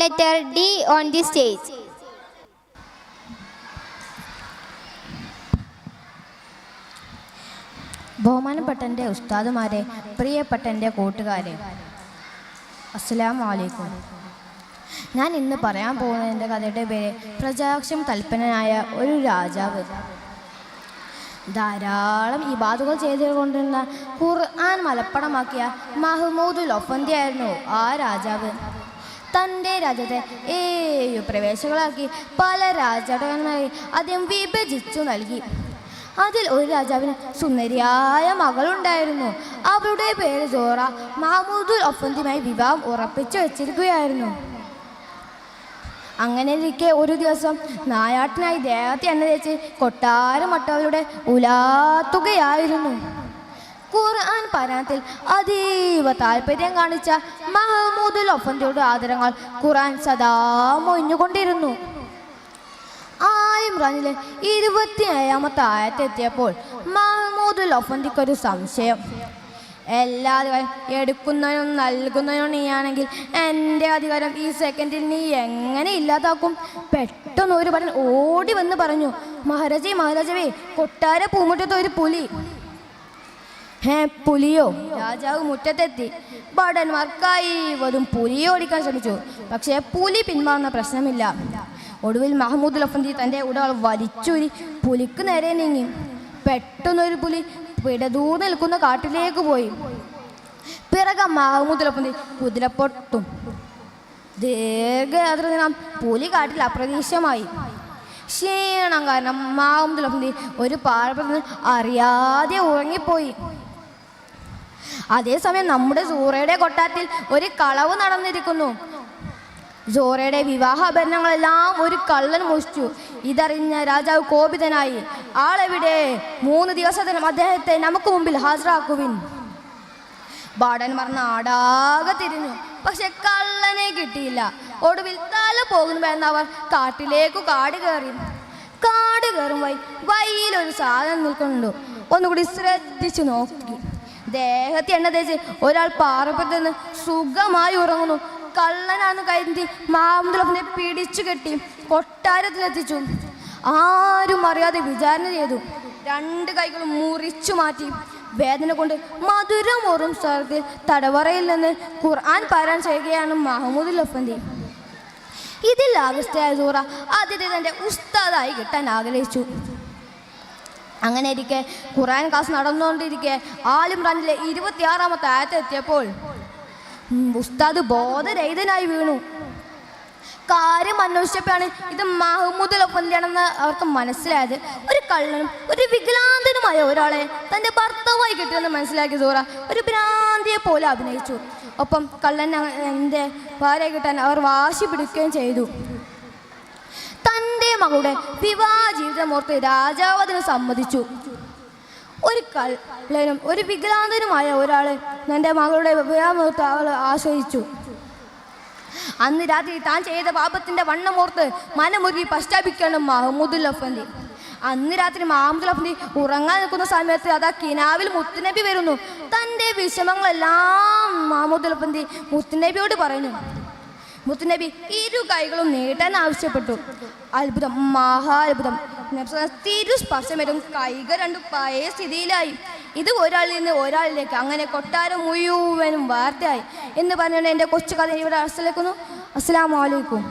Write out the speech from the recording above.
letter D on the stage. ബഹുമാനപ്പെട്ട എൻ്റെ ഉസ്താദുമാരെ, പ്രിയപ്പെട്ട എൻ്റെ കൂട്ടുകാരെ, അസ്സലാമു അലൈക്കും. ഞാൻ ഇന്ന് പറയാൻ പോകുന്ന എൻ്റെ കഥയുടെ പേര് പ്രജാക്ഷം കൽപ്പനനായ ഒരു രാജാവ്. ധാരാളം ഇബാദുകൾ ചെയ്തുകൊണ്ടിരുന്ന ഖുർആൻ മലപ്പടമാക്കിയ മഹ്മൂദുൽ ഒഫന്തി ആയിരുന്നു ആ രാജാവ്. തൻ്റെ രാജ്യത്തെ 7 പ്രവേശകളാക്കി പല രാജാക്കന്മാരെ അദ്ദേഹം വിഭജിച്ചു നൽകി. അതിൽ ഒരു രാജാവിന് സുന്ദരിയായ മകളുണ്ടായിരുന്നു. അവരുടെ പേര് സോറ. മഹ്മൂദുൽ ഒഫന്തിയുമായി വിവാഹം ഉറപ്പിച്ചു വെച്ചിരിക്കുകയായിരുന്നു. അങ്ങനെ ഇരിക്കെ ഒരു ദിവസം നായാട്ടിനായി ദേഹത്തെ എണ്ണ തേച്ച് കൊട്ടാരം മട്ടവരുടെ ഉലാത്തുകയായിരുന്നു. ഖുർആൻ പാരായണത്തിൽ അതീവ താല്പര്യം കാണിച്ച മഹ്മൂദുൽ ഒഫന്തിയുടെ ആദരങ്ങൾ ഖുർആൻ സദാ മൊഴിഞ്ഞുകൊണ്ടിരുന്നു. ഇമ്രാനിലെ 27ാമത്തെ ആയത്തെത്തിയപ്പോൾ മഹ്മൂദുൽ ഒഫന്തിക്കൊരു സംശയം. എല്ലാ അധികാരം എടുക്കുന്നവനും നൽകുന്നവനും നീയാണെങ്കിൽ എൻ്റെ അധികാരം ഈ സെക്കൻഡിൽ നീ എങ്ങനെ ഇല്ലാതാക്കും? പെട്ടെന്ന് ഒരു ഭടൻ ഓടി വന്ന് പറഞ്ഞു, മഹാരാജവേ, കൊട്ടാര പൂമുറ്റത്ത് ഒരു പുലി. പുലിയോ? രാജാവ് മുറ്റത്തെത്തി. ഭടന്മാർക്കായി വരും പുലിയെ ഓടിക്കാൻ ശ്രമിച്ചു. പക്ഷേ പുലി പിന്മാറുന്ന പ്രശ്നമില്ല. ഒടുവിൽ മഹ്മൂദുൽ ഒഫന്തി തൻ്റെ ഉടകൾ വലിച്ചൂരി പുലിക്ക് നേരെ നീങ്ങി. പെട്ടെന്നൊരു പുലി പിടതൂർ നിൽക്കുന്ന കാട്ടിലേക്ക് പോയി. പിറകെ മഹ്മൂദുൽ ഒഫന്തി കുതിരപ്പൊട്ടും. ദീർഘയാത്ര ദിനം പുലി കാട്ടിൽ അപ്രതീക്ഷിതമായി. ക്ഷീണം കാരണം മഹ്മൂദുൽ ഒഫന്തി ഒരു പാറപ്പുറത്ത് അറിയാതെ ഉറങ്ങിപ്പോയി. അതേസമയം നമ്മുടെ സൂറയുടെ കൊട്ടാരത്തിൽ ഒരു കളവ് നടന്നിരിക്കുന്നു. സോറയുടെ വിവാഹാഭരണങ്ങളെല്ലാം ഒരു കള്ളൻ മോഷ്ടിച്ചു. ഇതറിഞ്ഞ രാജാവ് കോപിതനായി. ആളെവിടെ? 3 ദിവസത്തിനും അദ്ദേഹത്തെ നമുക്ക് മുമ്പിൽ ഹാജരാക്കുവിൻ. ഭടന്മാർ നാടാകെ തിരിഞ്ഞു. പക്ഷെ കള്ളനെ കിട്ടിയില്ല. ഒടുവിൽ തല പോകുന്നവർ കാട്ടിലേക്ക് കാട് കയറും. വഴിയിലൊരു സാധനം നിൽക്കുന്നുണ്ട്. ഒന്നുകൂടി ശ്രദ്ധിച്ചു നോക്കി. ദേഹത്തെ എണ്ണ തേച്ച് ഒരാൾ പാറപ്പുറത്ത് നിന്ന് സുഖമായി ഉറങ്ങുന്നു. കള്ളനാണെന്ന് കരുതി മഹ്മൂദുൽ ഒഫന്തിയെ പിടിച്ചു കെട്ടി കൊട്ടാരത്തിലെത്തിച്ചു. ആരും അറിയാതെ വിചാരണ ചെയ്തു. 2 കൈകളും മുറിച്ചു മാറ്റി. വേദന കൊണ്ട് മധുരമോറും സ്വരത്തിൽ തടവറയിൽ നിന്ന് ഖുർആൻ പാരായണം ചെയ്യുകയാണ് മഹ്മൂദുൽ ഒഫന്തി. ഇതിൽ ആകൃഷ്ടയായ സൂറ ആദ്യത്തെ തൻ്റെ ഉസ്താദായി കിട്ടാൻ ആഗ്രഹിച്ചു. അങ്ങനെ ഇരിക്കെ ഖുർആൻ ക്ലാസ് നടന്നുകൊണ്ടിരിക്കെ ഇമ്രാനിലെ 26ാമത്തെ ആയത്തെത്തിയപ്പോൾ ഉസ്താദ് ബോധരഹിതനായി വീണു. കാര്യം അന്വേഷിച്ചപ്പോഴാണ് ഇത് മഹ്മൂദുൽ ഒഫന്തിയാണെന്ന് അവർക്ക് മനസ്സിലായത്. ഒരു കള്ളനും ഒരു വികലാന്തനുമായ ഒരാളെ തൻ്റെ ഭർത്താവായി കിട്ടിയെന്ന് മനസ്സിലാക്കിയ സൂറ ഒരു ഭ്രാന്തിയെ പോലെ അഭിനയിച്ചു. ഒപ്പം കള്ളൻ എൻ്റെ ഭാര്യയെ കിട്ടാൻ അവർ വാശി പിടിക്കുകയും ചെയ്തു. തൻ്റെ മകളുടെ വിവാഹ ജീവിതമോർത്ത് രാജാവ് അതിന് സമ്മതിച്ചു. ഒരു കള്ളനും ഒരു വികലാന്തനുമായ ഒരാൾ എൻ്റെ മകളുടെ വിവാഹമോർത്ത് അവൾ ആശ്രയിച്ചു. അന്ന് രാത്രി താൻ ചെയ്ത പാപത്തിൻ്റെ വണ്ണമോർത്ത് മനമുരുകി പശ്ചാത്തപിക്കണം മഹ്മൂദുൽ ഒഫന്തി. അന്ന് രാത്രി മഹ്മൂദുൽ ഒഫന്തി ഉറങ്ങാൻ നിൽക്കുന്ന സമയത്ത് അതാ കിനാവിൽ മുത്തുനബി വരുന്നു. തൻ്റെ വിഷമങ്ങളെല്ലാം മഹ്മൂദുൽ ഒഫന്തി മുത്തുനബിയോട് പറഞ്ഞു. മുത്തുനബി 2 കൈകളും നീട്ടാൻ ആവശ്യപ്പെട്ടു. അത്ഭുതം, മഹാത്ഭുതം. തിരുസ്പർശമേറ്റും കൈകൾ 2 പഴയ സ്ഥിതിയിലായി. ഇത് ഒരാളിൽ നിന്ന് ഒരാളിലേക്ക്, അങ്ങനെ കൊട്ടാരം മുഴുവനും വാർത്തയായി എന്ന് പറഞ്ഞുകൊണ്ട് എൻ്റെ കൊച്ചു കഥ ഇവിടെ അവസാനിക്കുന്നു. അസ്സലാമു അലൈക്കും.